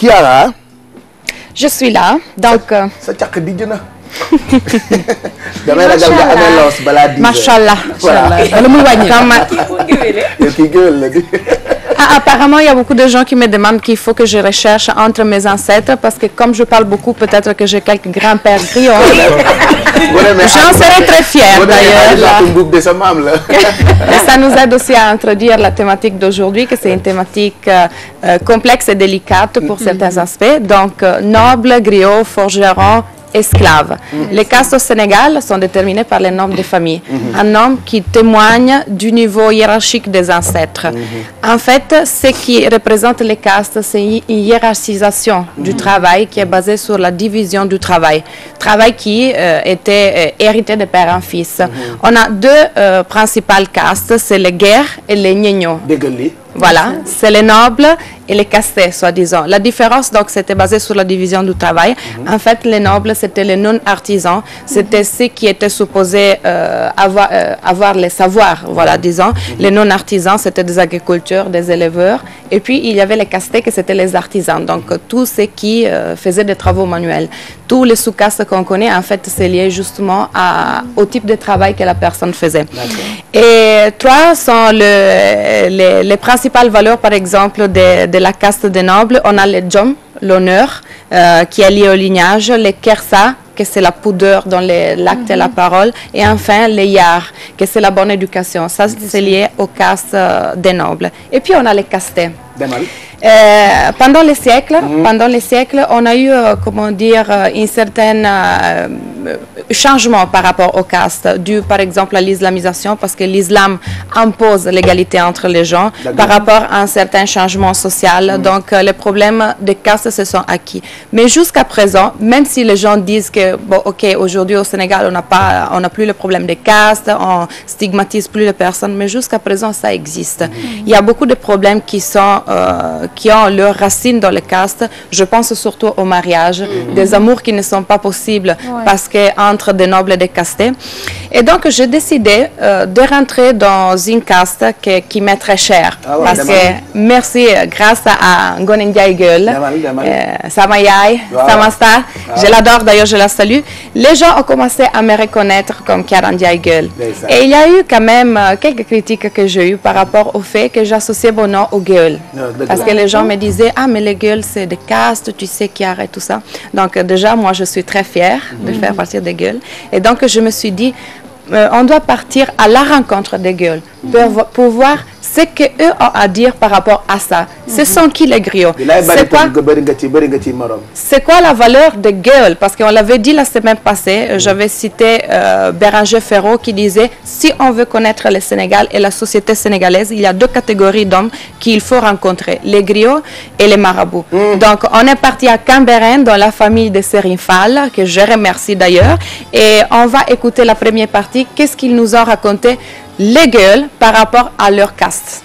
Kiara. Je suis là, donc... Ça t'a dit na. Damay ragal nga amee loos balaa 10 heures. Machallah. Apparemment, il y a beaucoup de gens qui me demandent qu'il faut que je recherche entre mes ancêtres parce que comme je parle beaucoup, peut-être que j'ai quelques grands-pères griots. J'en serais très fière d'ailleurs. Et ça nous aide aussi à introduire la thématique d'aujourd'hui, que c'est une thématique complexe et délicate pour certains aspects. Donc, nobles, griots, forgerons, esclaves. Les castes au Sénégal sont déterminées par les noms des familles. Un nom qui témoigne du niveau hiérarchique des ancêtres. En fait, ce qui représente les castes, c'est une hiérarchisation du travail qui est basée sur la division du travail. Travail qui était hérité de père en fils. On a deux principales castes, c'est les guerres et les gnénios. Voilà, c'est les nobles et les castés, soi-disant. La différence, donc, c'était basé sur la division du travail. En fait, les nobles, c'était les non-artisans. C'était ceux qui étaient supposés avoir les savoirs, voilà, disons. Les non-artisans, c'était des agriculteurs, des éleveurs. Et puis, il y avait les castés, que c'était les artisans. Donc, tous ceux qui faisaient des travaux manuels. Tous les sous-castes qu'on connaît, en fait, c'est lié justement au type de travail que la personne faisait. Et trois sont les principales valeurs, par exemple, de la caste des nobles. On a le djom, l'honneur, qui est lié au lignage, les kersa, que c'est la pudeur dans l'acte et la parole, et enfin les yar, que c'est la bonne éducation. Ça, c'est lié aux castes des nobles. Et puis, on a les castés. Pendant les siècles, on a eu, comment dire, un certain changement par rapport aux castes, dû par exemple à l'islamisation, parce que l'islam impose l'égalité entre les gens par rapport à un certain changement social. Donc, les problèmes des castes se sont acquis. Mais jusqu'à présent, même si les gens disent que, bon, ok, aujourd'hui au Sénégal, on n'a plus le problème des castes, on stigmatise plus les personnes, mais jusqu'à présent, ça existe. Il y a beaucoup de problèmes qui ont leurs racines dans les castes. Je pense surtout au mariage, des amours qui ne sont pas possibles parce que entre des nobles et des castés. Et donc, j'ai décidé de rentrer dans une caste qui m'est très chère. Parce que, merci, grâce à Ngoné Ndiaye Gueule, Samayay, Samasta, je l'adore, d'ailleurs, je la salue. Les gens ont commencé à me reconnaître comme Kiara Ndiaye Gueule. Et il y a eu quand même quelques critiques que j'ai eues par rapport au fait que j'associais mon nom au Gueule. Parce que les gens me disaient, ah, mais les Gueules, c'est des castes, tu sais, Kiara et tout ça. Donc, déjà, moi, je suis très fière de faire partie des Gueules. Et donc, je me suis dit, on doit partir à la rencontre des Gueules pour voir ce qu'eux ont à dire par rapport à ça. Ce sont qui les griots? C'est quoi la valeur des Gueules? Parce qu'on l'avait dit la semaine passée, j'avais cité Béranger Ferro qui disait, si on veut connaître le Sénégal et la société sénégalaise, il y a deux catégories d'hommes qu'il faut rencontrer, les griots et les marabouts. Donc, on est parti à Cambérène, dans la famille de Serigne Fall, que je remercie d'ailleurs, et on va écouter la première partie. Qu'est-ce qu'ils nous ont raconté les Gueules par rapport à leur caste.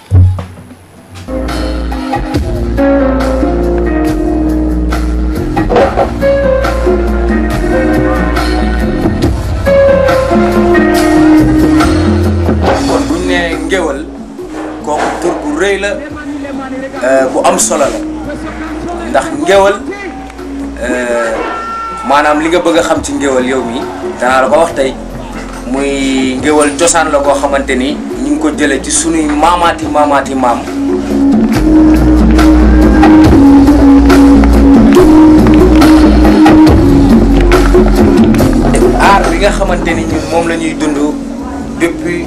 kon bu ñu nee ngéwal kooku tur bu rëy la bu am solo la ndax ngéwal maanaam li nga bëgg a xam ci ngéwal yow mi danaa la ko wax tey. muy ngéwal cosaan la koo xamante ni ñu ngi ko jëlee ci sunuy maamaati maam aar bi nga xamante ni ñun moom la ñuy dund depuis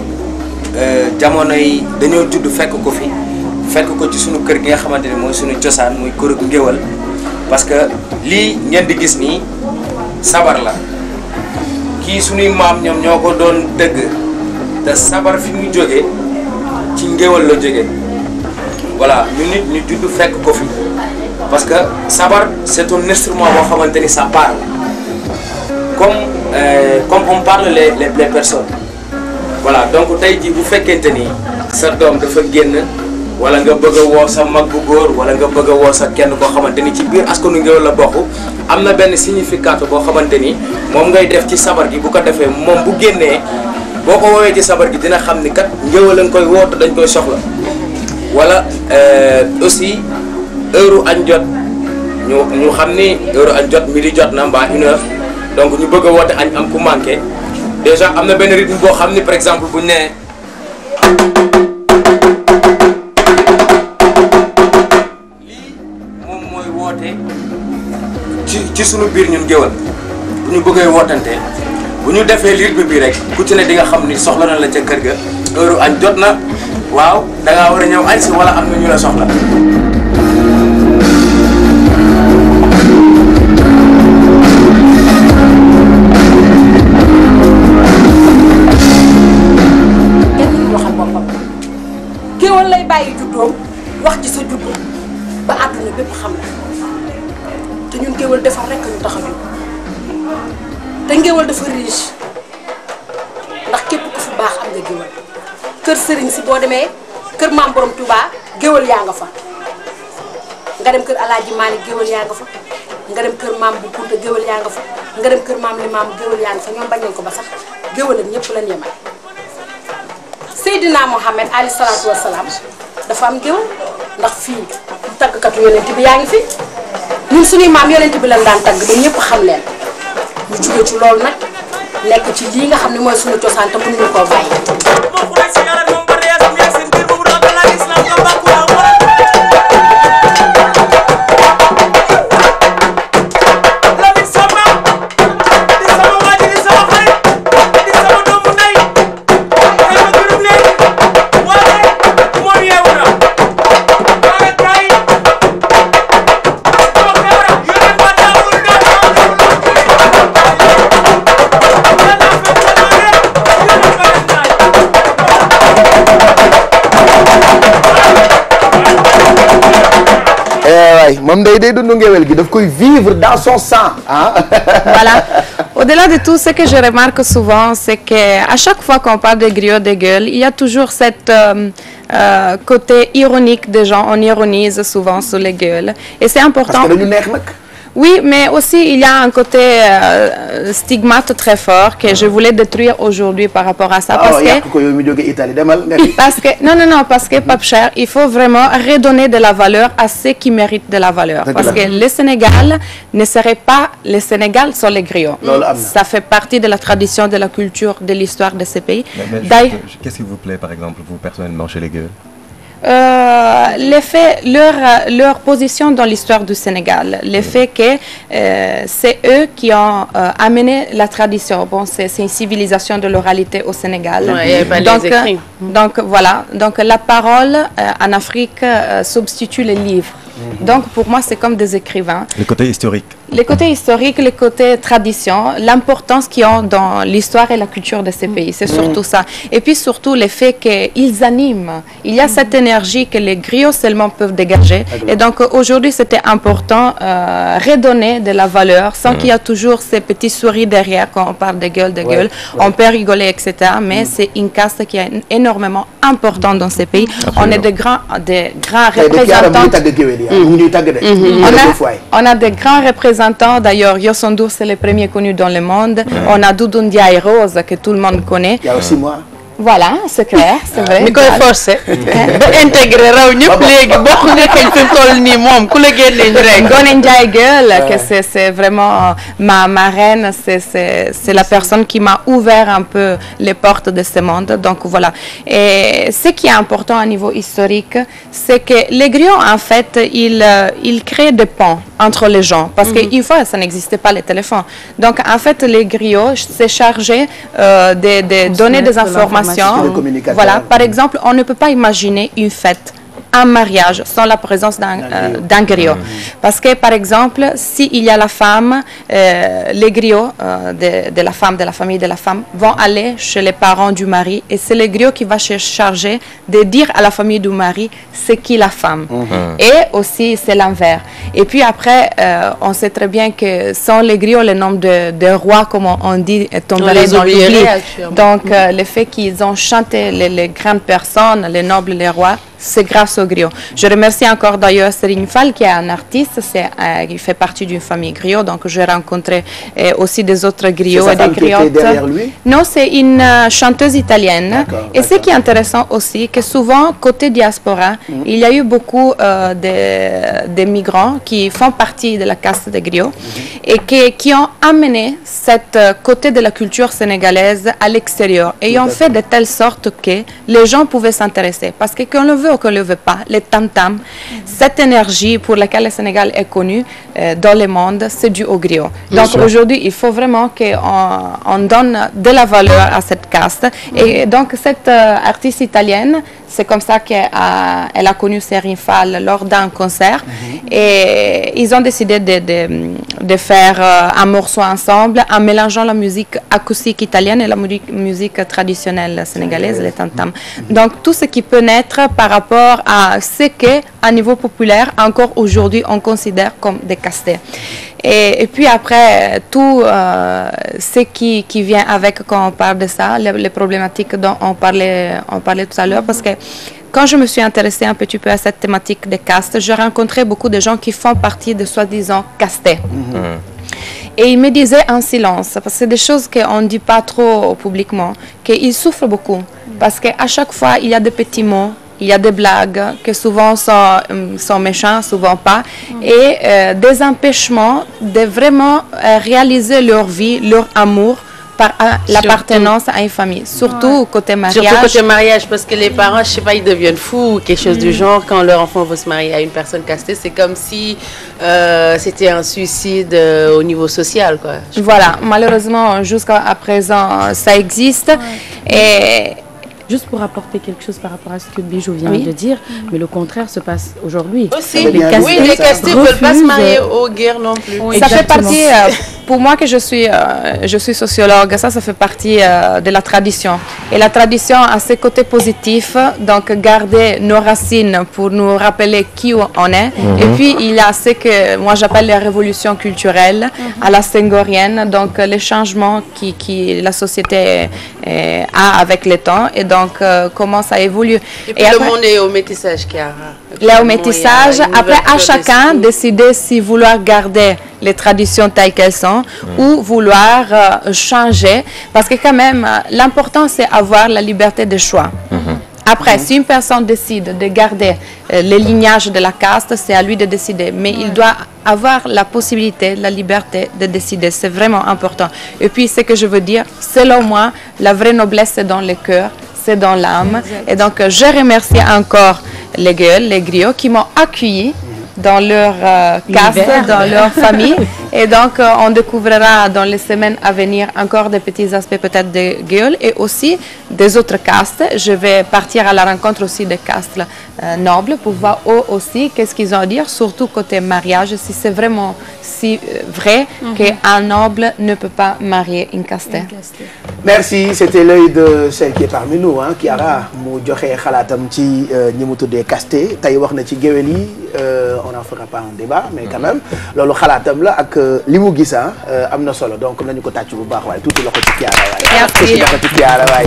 jamono yi dañoo judd fekk ko ci sunu kër gi nga xamante ni mooy sunu cosaan muy kërug ngéwal parce que lii ngeen di gis nii sabar la kii suñuy maam ñoom ñoo ko doon dëgg te sabar fi mu jógee ci ngéwal la jógee voilà ñu nit ñu judd fekk ko fi parce que sabar c'est un instrument boo xamante ni ça parle comme on parle les personnes voilà donc tey jii bu fekkente ni sa doom dafa génn wala nga bëgg a woo sa mag bu góor wala nga bëgg a woo sa kenn koo xamante ni ci biir askanu ngéwal la bokk am na benn significat boo xamante ni moom ngay def ci sabar gi bu ko defee moom bu génnee boo ko woowee ci sabar gi dina xam ni kat ngéwal la nga koy woo te dañ koy soxla wala aussi heure añ jot ñu xam ni heure añ jot midi jot na mbaa 1 heure donc ñu bëgg a woote añ am ku manqué déjà am na benn rythme boo xam ni par exemple buñ nee lii moom mooy woote ci sunu biir ñun géwal bu ñu bëggee wootante bu ñu defee rythme bi rek ku ci ne di nga xam ni soxla na la ca kër ga heure añ jot na waaw da ngaa war a ñëw añ si wala am na ñu la soxla. géwal lay bàyyi juddoom wax ci sa juddu ba àdduna bépp xam la te ñun géwal defar rek ñu tax a jóg te géwal dafa riche ndax képp ku fi baax am nga géwal kër sëriñ si boo demee kër maam borom Touba géwal yaa nga fa nga dem kër Alaaji Maalik géwal yaa nga fa nga dem kër maam bu Kunta géwal yaa nga fa nga dem kër maam li maam géwal yaa nga fa ñoom bañ nañ ko ba sax géwal ak ñëpp lañ yemal Seydina Mohamed alayhi salaatu wa salaam dafa am géwal ndax fii taggkatu yonent bi yaa ngi fi ñun suñuy maam yonent bi lañ daan tagg ba ñëpp xam leen ñu jóge ci loolu nag nekk ci lii nga xam ne mooy suñu cosaan te mënuñu koo bàyyi. moom day dundu ngéwél gi daf koy vivre dans son sang ah. Voilà. Au-delà de tout, ce que je remarque souvent, c'est qu'à chaque fois qu'on parle de griot de gueule, il y a toujours cette côté ironique des gens. On ironise souvent sur les gueules. Et c'est important. Parce que dañu neex nag. Oui, mais aussi il y a un côté stigmate très fort que je voulais détruire aujourd'hui par rapport à ça. Parce que Pape Cheikh, il faut vraiment redonner de la valeur à ceux qui méritent de la valeur. Parce que le Sénégal ne serait pas le Sénégal sans les griots. Ça fait partie de la tradition, de la culture, de l'histoire de ce pays. Qu'est-ce qui vous plaît, par exemple, vous personnellement, chez les gueules? Leur position dans l'histoire du Sénégal, le fait que c'est eux qui ont amené la tradition. Bon, c'est une civilisation de l'oralité au Sénégal. Donc voilà, donc la parole en Afrique substitue les livres. Donc pour moi, c'est comme des écrivains. Le côté historique. Les côtés historiques, les côtés tradition, l'importance qu'ils ont dans l'histoire et la culture de ces pays, c'est surtout ça. Et puis surtout le fait qu'ils animent. Il y a cette énergie que les griots seulement peuvent dégager. Et donc aujourd'hui, c'était important redonner de la valeur sans qu'il y ait toujours ces petits souris derrière quand on parle de gueule, de gueule. On peut rigoler, etc. Mais c'est une caste qui est énormément importante dans ces pays. On est des grands représentants. On a des grands représentants. D'ailleurs, Youssou Ndour, c'est le premier connu dans le monde. On a Doudou Ndiaye Rose, que tout le monde connaît. Il y a aussi moi. Voilà, c'est clair, c'est vrai. Mi koy forcé ba intégré raw ñëpp léegi bokk nga kañ fi mu toll nii moom ku la génne rek. Ngoné Ndiaye Gueule, que c'est vraiment ma reine, c'est la personne qui m'a ouvert un peu les portes de ce monde. Donc voilà. Et ce qui est important à niveau historique, c'est que les griots, en fait, ils créent des ponts entre les gens. Parce qu'une fois, ça n'existait pas les téléphones. Donc en fait, les griots s'est chargé de donner des informations. Voilà, par exemple, on ne peut pas imaginer une fête, un mariage sans la présence d'un griot. Parce que, par exemple, s'il y a la femme, les griots de la femme, de la famille de la femme, vont aller chez les parents du mari et c'est le griot qui va se charger de dire à la famille du mari c'est qui la femme. Et aussi, c'est l'envers. Et puis après, on sait très bien que sans les griots, le nombre de rois, comme on dit, tomberait dans l'oubli. Donc, le fait qu'ils ont chanté les grandes personnes, les nobles, les rois, c'est grâce au griot. Je remercie encore d'ailleurs Serigne Fall qui est un artiste, il fait partie d'une famille griot, donc j'ai rencontré aussi des autres griots et des griottes. Derrière lui? Non, c'est une chanteuse italienne. Et ce qui est intéressant aussi, que souvent, côté diaspora, il y a eu beaucoup de migrants qui font partie de la caste des griots et qui ont amené cette côté de la culture sénégalaise à l'extérieur et ont fait de telle sorte que les gens pouvaient s'intéresser. Parce que qu'on le veut ou qu'on ne le veut pas, les tam-tams, cette énergie pour laquelle le Sénégal est connu dans le monde, c'est dû au griot. Donc aujourd'hui, il faut vraiment qu'on donne de la valeur à cette caste. Et donc cette artiste italienne, c'est comme ça qu'elle a connu Serigne Fall lors d'un concert. Et ils ont décidé de faire un morceau ensemble en mélangeant la musique acoustique italienne et la musique traditionnelle sénégalaise, les tam-tams. Donc tout ce qui peut naître par rapport à ce qu'à niveau populaire, encore aujourd'hui, on considère comme des castés. Et puis après, tout ce qui vient avec quand on parle de ça, les problématiques dont on parlait tout à l'heure, parce que quand je me suis intéressée un petit peu à cette thématique des castes, j'ai rencontré beaucoup de gens qui font partie de soi-disant castés. Et ils me disaient en silence, parce que c'est des choses qu'on ne dit pas trop publiquement, qu'ils souffrent beaucoup. Parce qu'à chaque fois, il y a des petits mots, il y a des blagues qui souvent sont méchants, souvent pas, et des empêchements de vraiment réaliser leur vie, leur amour, par l'appartenance à une famille, surtout côté mariage. Surtout côté mariage, parce que les parents, je sais pas, ils deviennent fous ou quelque chose du genre quand leur enfant veut se marier à une personne castée. C'est comme si c'était un suicide au niveau social, quoi. Voilà, malheureusement, jusqu'à présent, ça existe. Et juste pour apporter quelque chose par rapport à ce que Bijou vient de dire, mais le contraire se passe aujourd'hui. Aussi, les castés ne veulent pas se marier aux guerres non plus. Ça fait partie, pour moi que je suis sociologue, ça fait partie de la tradition. Et la tradition a ses côtés positifs, donc garder nos racines pour nous rappeler qui on est. Et puis il y a ce que moi j'appelle les révolutions culturelles à la senghorienne, donc les changements qui la société a avec le temps et donc comment ça évolue. Et puis le monde est au métissage, Chiara. Il est au métissage. Après, à chacun décider si vouloir garder les traditions telles qu'elles sont ou vouloir changer. Parce que quand même, l'important, c'est avoir la liberté de choix. Après, si une personne décide de garder les lignages de la caste, c'est à lui de décider. Mais il doit avoir la possibilité, la liberté de décider. C'est vraiment important. Et puis, ce que je veux dire, selon moi, la vraie noblesse, c'est dans le cœur, c'est dans l'âme. Et donc, je remercie encore les gueules, les griots qui m'ont accueilli dans leur caste, dans leur famille. Et donc, on découvrira dans les semaines à venir encore des petits aspects peut-être de gueules et aussi des autres castes. Je vais partir à la rencontre aussi des castes nobles pour voir eux aussi qu'est-ce qu'ils ont à dire, surtout côté mariage, si c'est vraiment si vrai qu'un noble ne peut pas marier une castée. Merci, c'était l'œil de celle qui est parmi nous, hein, Chiara mu joxe xalaatam ci ñi mu tuddee casté tey wax na ci géwél yi on n'en fera pas un débat mais quand même loolu xalaatam la ak li mu gis am na solo donc nañu ko tàcc bu baax waaye tuuti loxo ci Chiara waaye. Merci. Tuuti loxo ci Chiara waaye.